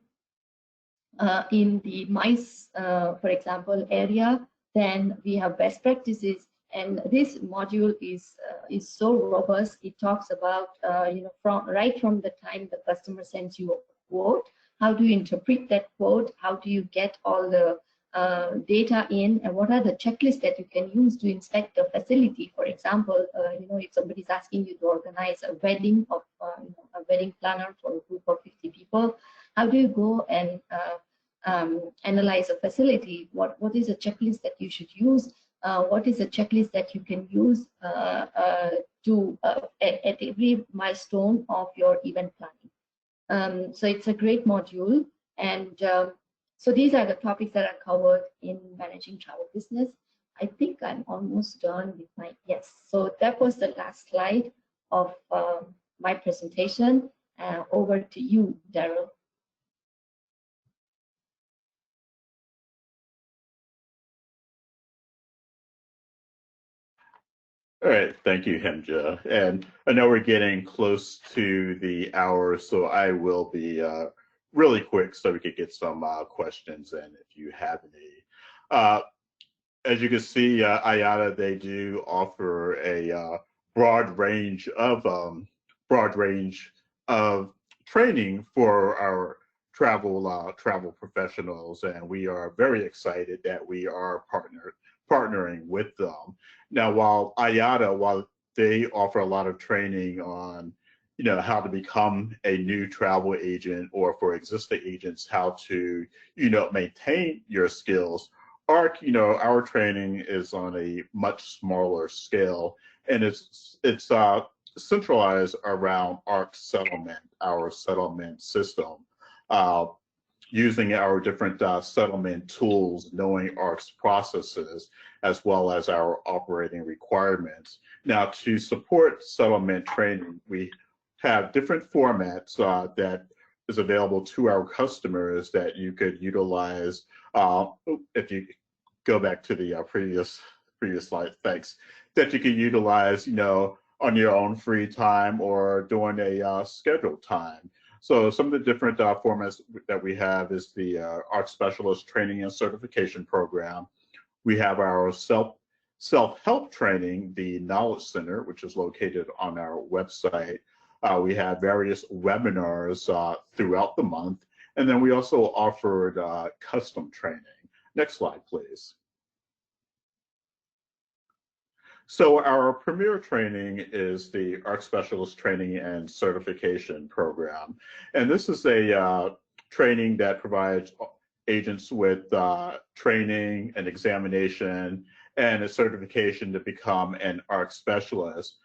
Speaker 2: in the MICE, for example, area, then we have best practices. And this module is so robust. It talks about right from the time the customer sends you a quote, how do you interpret that quote, how do you get all the data in, and what are the checklists that you can use to inspect the facility. For example, if somebody's asking you to organize a wedding of a wedding planner for a group of 50 people, how do you go and analyze a facility? What is a checklist that you should use? What is a checklist that you can use to at every milestone of your event planning? So it's a great module, and so these are the topics that are covered in managing travel business. I think I'm almost done with my So that was the last slide of my presentation. Over to you, Daryl.
Speaker 3: All right, thank you, Himja. And I know we're getting close to the hour, so I will be really quick so we could get some questions in if you have any. As you can see, IATA, they do offer a broad range of training for our travel professionals, and we are very excited that we are partnering with them. Now, while they offer a lot of training on how to become a new travel agent, or for existing agents how to maintain your skills, ARC, our training is on a much smaller scale, and it's centralized around ARC settlement, our settlement system, using our different settlement tools, knowing ARC's processes, as well as our operating requirements. Now, to support settlement training, we have different formats that is available to our customers that you could utilize. If you go back to the previous slide, thanks, that you can utilize, on your own free time or during a scheduled time. So some of the different formats that we have is the ARC Specialist Training and Certification Program. We have our self-help training, the Knowledge Center, which is located on our website. We have various webinars throughout the month, and then we also offered custom training. Next slide, please. So our premier training is the ARC Specialist Training and Certification Program. And this is a training that provides agents with training and examination and a certification to become an ARC Specialist.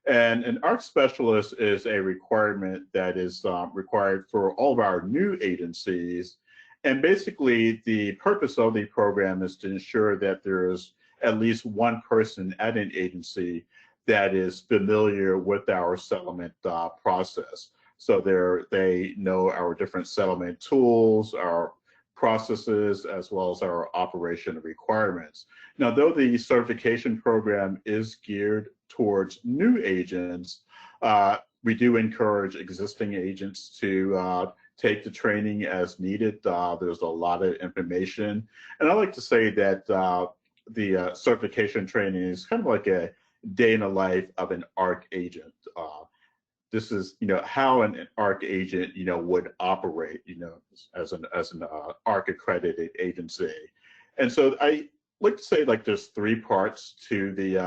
Speaker 3: And an ARC Specialist is a requirement that is required for all of our new agencies. And basically, the purpose of the program is to ensure that there's at least one person at an agency that is familiar with our settlement process. So they know our different settlement tools, our processes, as well as our operation requirements. Now, though the certification program is geared towards new agents, we do encourage existing agents to take the training as needed. There's a lot of information. And I like to say that the certification training is kind of like a day in the life of an ARC agent. This is, how an ARC agent, would operate, as an ARC accredited agency. And so I like to say, like, there's three parts to the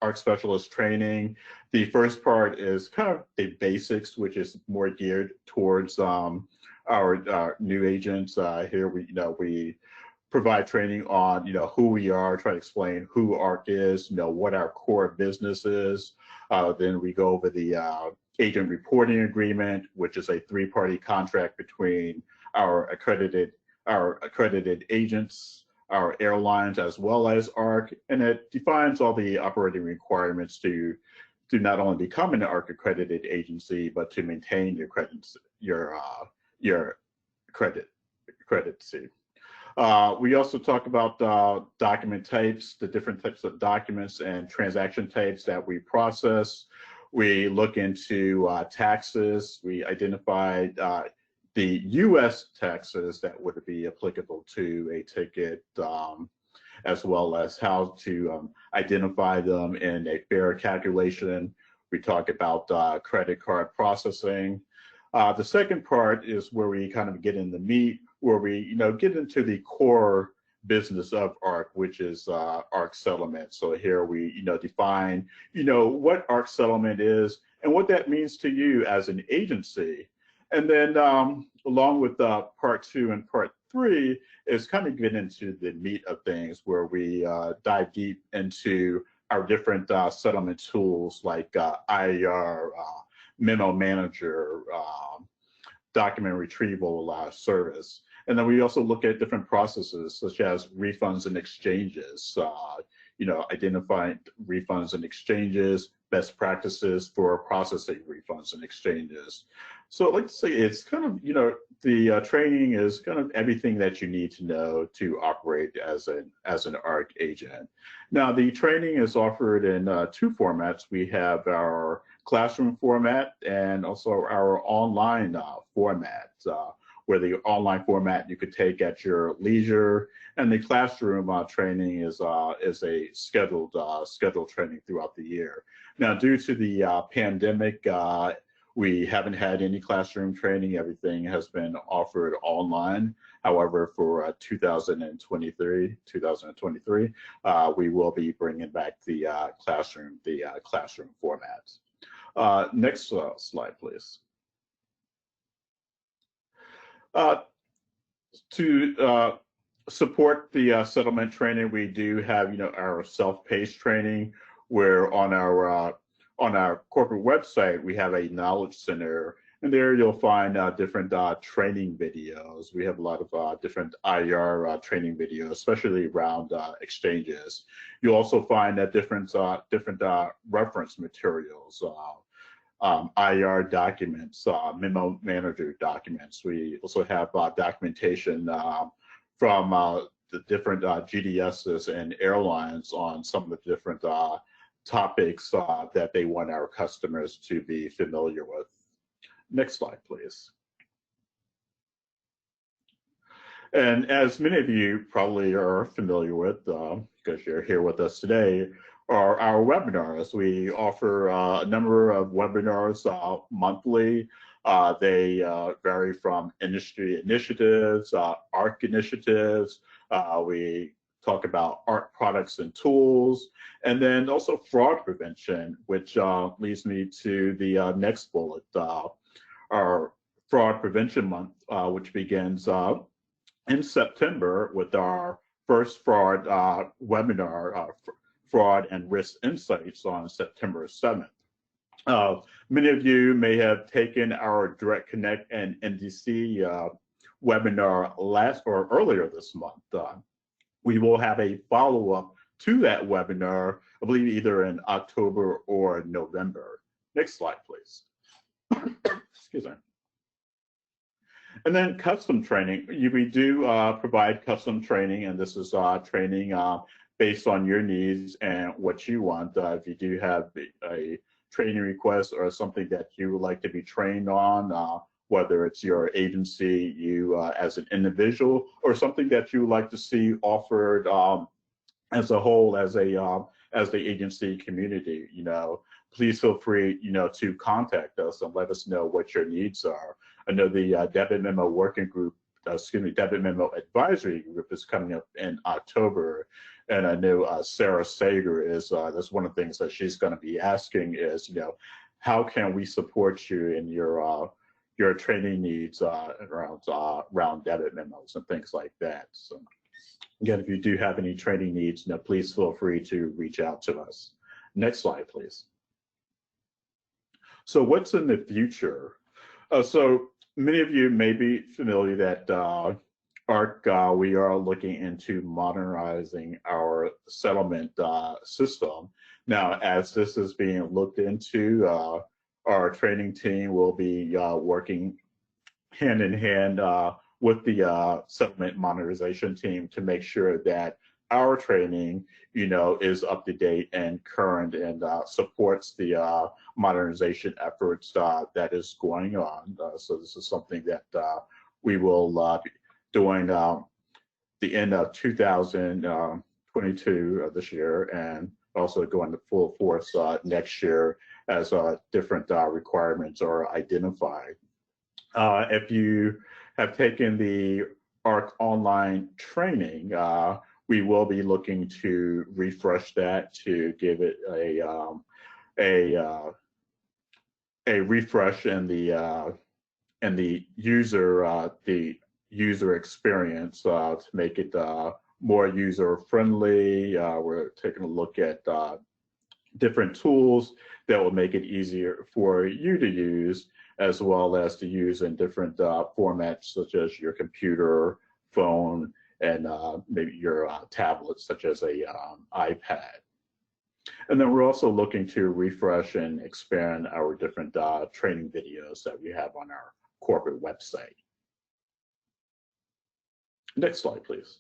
Speaker 3: ARC Specialist training. The first part is kind of the basics, which is more geared towards our new agents. Here we provide training on, who we are, try to explain who ARC is, what our core business is. Then we go over the agent reporting agreement, which is a three-party contract between our accredited agents, our airlines, as well as ARC, and it defines all the operating requirements to not only become an ARC accredited agency, but to maintain your accreditancy. We also talk about document types, the different types of documents and transaction types that we process. We look into taxes. We identified the U.S. taxes that would be applicable to a ticket, as well as how to identify them in a fare calculation. We talk about credit card processing. The second part is where we kind of get in the meat, where we get into the core business of ARC, which is ARC settlement. So here we define what ARC settlement is and what that means to you as an agency. And then along with part 2 and part 3 is kind of get into the meat of things, where we dive deep into our different settlement tools like IAR, Memo Manager, document retrieval service. And then we also look at different processes such as refunds and exchanges, identifying refunds and exchanges, best practices for processing refunds and exchanges. So I'd like to say it's kind of, the training is kind of everything that you need to know to operate as an ARC agent. Now, the training is offered in 2 formats. We have our classroom format and also our online format, where the online format you could take at your leisure, and the classroom training is a scheduled training throughout the year. Now, due to the pandemic, we haven't had any classroom training. Everything has been offered online. However, for 2023, we will be bringing back the classroom formats. Next slide, please. To support the settlement training, we do have, our self-paced training, where on our corporate website we have a knowledge center, and there you'll find different training videos. We have a lot of different IR training videos, especially around exchanges. You'll also find different reference materials. IR documents, memo manager documents. We also have documentation from the different GDSs and airlines on some of the different topics that they want our customers to be familiar with. Next slide, please. And as many of you probably are familiar with, because you're here with us today, are our webinars. We offer a number of webinars monthly. They vary from industry initiatives, ARC initiatives. We talk about ARC products and tools, and then also fraud prevention, which leads me to the next bullet, our Fraud Prevention Month, which begins in September with our first fraud webinar, Fraud and Risk Insights, on September 7th. Many of you may have taken our Direct Connect and NDC webinar earlier this month. We will have a follow-up to that webinar, I believe either in October or November. Next slide, please. Excuse me. And then custom training. We do provide custom training, and this is training based on your needs and what you want. If you do have a training request or something that you would like to be trained on, whether it's your agency, you as an individual, or something that you would like to see offered as a whole, as the agency community, please feel free, to contact us and let us know what your needs are. I know the Debit Memo Working Group, Debit Memo Advisory Group is coming up in October, and I know Sarah Sager is, that's one of the things that she's going to be asking is, how can we support you in your training needs around debit memos and things like that. So again, if you do have any training needs, please feel free to reach out to us. Next slide, please. So what's in the future? So many of you may be familiar that ARC, we are looking into modernizing our settlement system. Now, as this is being looked into, our training team will be working hand in hand with the settlement modernization team to make sure that our training, is up to date and current and supports the modernization efforts that is going on. So this is something that we will be doing the end of 2022 this year, and also going to full force next year as different requirements are identified. If you have taken the ARC online training, we will be looking to refresh that to give it a refresh in the user experience to make it more user friendly. We're taking a look at different tools that will make it easier for you to use, as well as to use in different formats such as your computer, phone, and maybe your tablet, such as a iPad. And then we're also looking to refresh and expand our different training videos that we have on our corporate website. Next slide, please.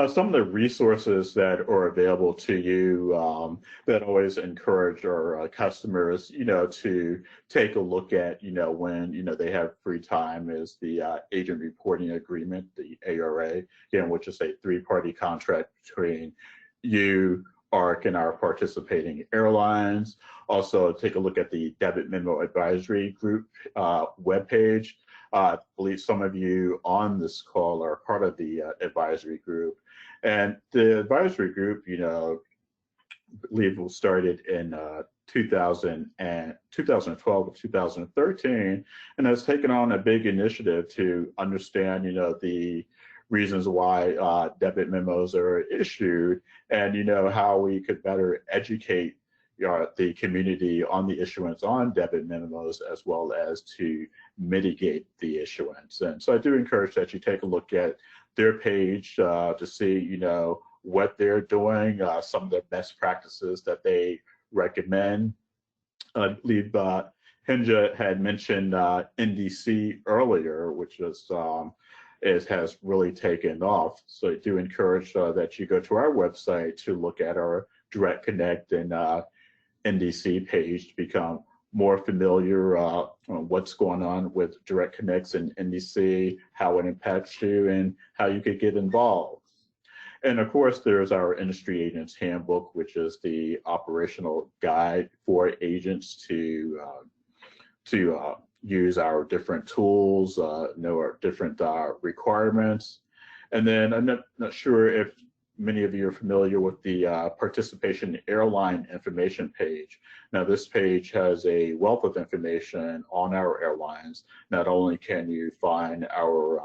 Speaker 3: some of the resources that are available to you that always encourage our customers, to take a look at, when, they have free time is the Agent Reporting Agreement, the ARA, again, which is a three-party contract between you, ARC, and our participating airlines. Also, take a look at the Debit Memo Advisory Group webpage. I believe some of you on this call are part of the advisory group. And the advisory group, I believe was started in 2012 or 2013, and has taken on a big initiative to understand, the reasons why debit memos are issued, and, how we could better educate the community on the issuance on debit memos, as well as to mitigate the issuance. And so I do encourage that you take a look at their page to see, what they're doing, some of the best practices that they recommend. I believe Hinja had mentioned NDC earlier, which is has really taken off. So I do encourage that you go to our website to look at our Direct Connect and NDC page to become more familiar on what's going on with Direct Connects and NDC, how it impacts you, and how you could get involved. And of course, there's our Industry Agents Handbook, which is the operational guide for agents to use our different tools, know our different requirements. And then I'm not sure if many of you are familiar with the Participation Airline Information page. Now, this page has a wealth of information on our airlines. Not only can you find our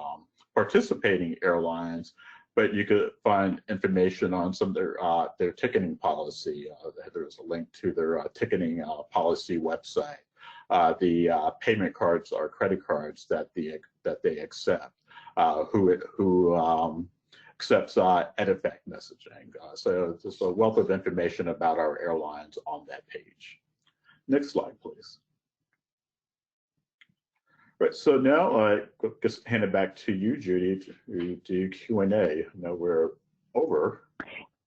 Speaker 3: participating airlines, but you could find information on some of their ticketing policy. There's a link to their ticketing policy website. The payment cards or credit cards that they accept, who accepts EDIFACT messaging. So there's a wealth of information about our airlines on that page. Next slide, please. Right, so now I just hand it back to you, Judy, to do Q&A. Now we're over.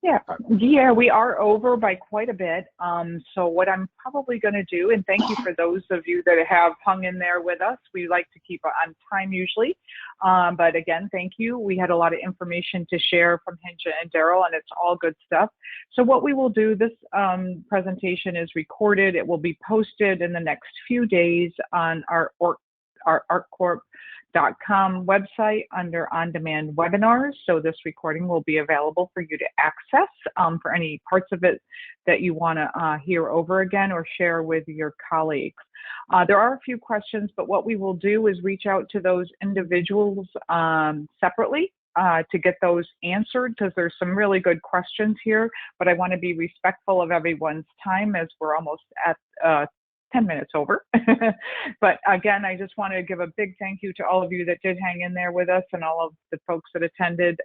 Speaker 1: Yeah, we are over by quite a bit. So what I'm probably going to do, and thank you for those of you that have hung in there with us. We like to keep on time usually. But again, thank you. We had a lot of information to share from Hinja and Daryl, and it's all good stuff. So what we will do, this presentation is recorded. It will be posted in the next few days on our ARCcorp.com website under on-demand webinars. So this recording will be available for you to access for any parts of it that you want to hear over again or share with your colleagues. There are a few questions, but what we will do is reach out to those individuals separately to get those answered, because there's some really good questions here, but I want to be respectful of everyone's time as we're almost at 10 minutes over. But again, I just want to give a big thank you to all of you that did hang in there with us, and all of the folks that attended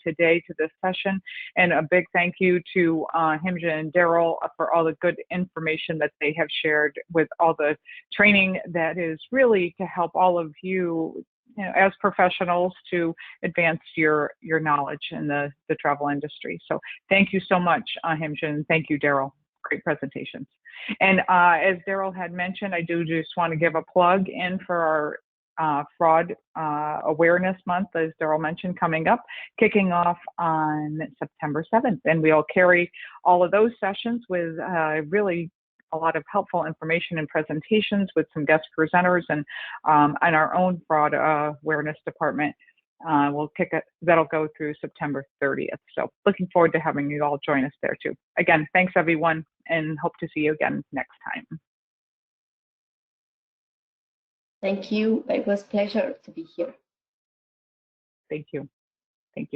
Speaker 1: today to this session. And a big thank you to Hinja and Daryl for all the good information that they have shared with all the training that is really to help all of you, as professionals, to advance your knowledge in the travel industry. So thank you so much, Hinja, and thank you, Daryl. Great presentations. And as Daryl had mentioned, I do just want to give a plug in for our Fraud Awareness Month, as Daryl mentioned, coming up, kicking off on September 7th. And we'll carry all of those sessions with really a lot of helpful information and presentations with some guest presenters and our own Fraud Awareness Department. That'll go through September 30th. So looking forward to having you all join us there too. Again, thanks everyone, and hope to see you again next time.
Speaker 2: Thank you. It was a pleasure to be here.
Speaker 1: Thank you.